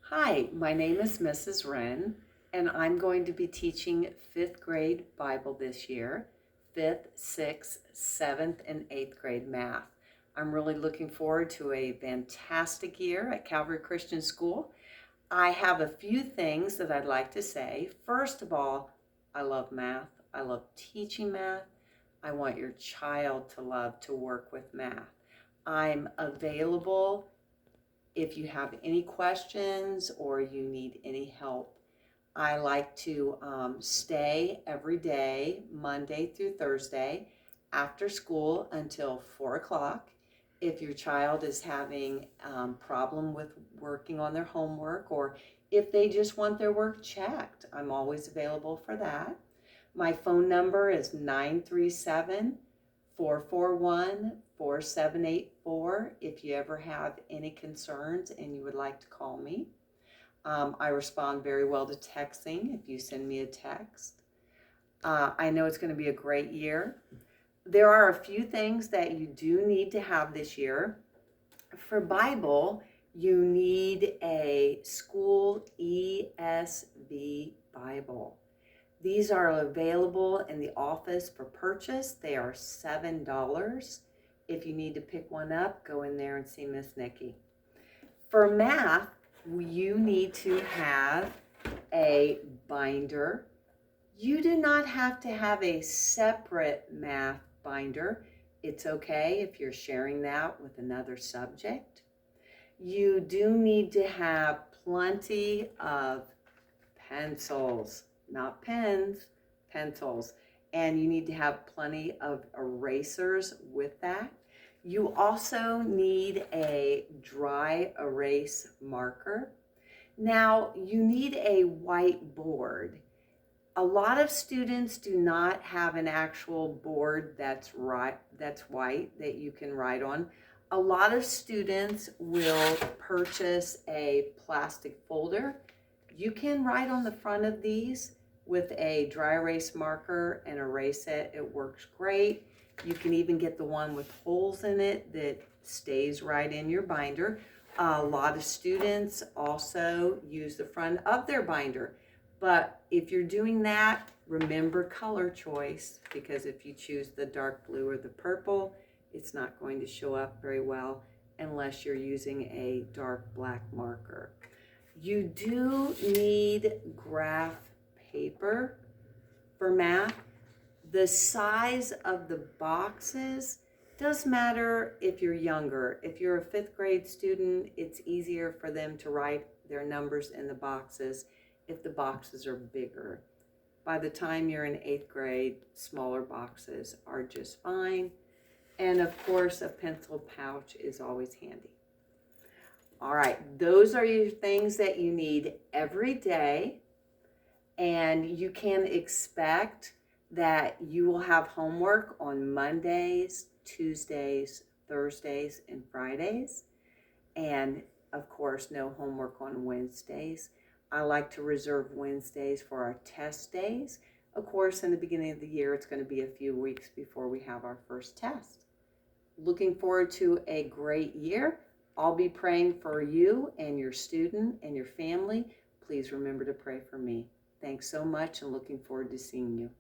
Hi, my name is Mrs. Wren, and I'm going to be teaching 5th grade Bible this year, 5th, 6th, 7th, and 8th grade math. I'm really looking forward to a fantastic year at Calvary Christian School. I have a few things that I'd like to say. First of all, I love math. I love teaching math. I want your child to love to work with math. I'm available if you have any questions or you need any help. I like to stay every day, Monday through Thursday, after school until 4 o'clock. If your child is having problem with working on their homework, or if they just want their work checked, I'm always available for that. My phone number is 937-441-4784 if you ever have any concerns and you would like to call me. I respond very well to texting if you send me a text. I know it's going to be a great year. There are a few things that you do need to have this year. For Bible, you need a school ESV Bible. These are available in the office for purchase. They are $7. If you need to pick one up, go in there and see Miss Nikki. For math, you need to have a binder. You do not have to have a separate math binder. It's okay if you're sharing that with another subject. You do need to have plenty of pencils, not pens, pencils. And you need to have plenty of erasers with that. You also need a dry erase marker. Now, you need a whiteboard. A lot of students do not have an actual board that's white that you can write on. A lot of students will purchase a plastic folder. You can write on the front of these with a dry erase marker and erase it. It works great. You can even get the one with holes in it that stays right in your binder. A lot of students also use the front of their binder. But if you're doing that, remember color choice, because if you choose the dark blue or the purple, it's not going to show up very well unless you're using a dark black marker. You do need graph paper for math. The size of the boxes does matter if you're younger. If you're a 5th grade student, it's easier for them to write their numbers in the boxes if the boxes are bigger. By the time you're in 8th grade, smaller boxes are just fine. And of course, a pencil pouch is always handy. All right, those are your things that you need every day. And you can expect that you will have homework on Mondays, Tuesdays, Thursdays, and Fridays. And of course, no homework on Wednesdays. I like to reserve Wednesdays for our test days. Of course, in the beginning of the year, it's going to be a few weeks before we have our first test. Looking forward to a great year. I'll be praying for you and your student and your family. Please remember to pray for me. Thanks so much and looking forward to seeing you.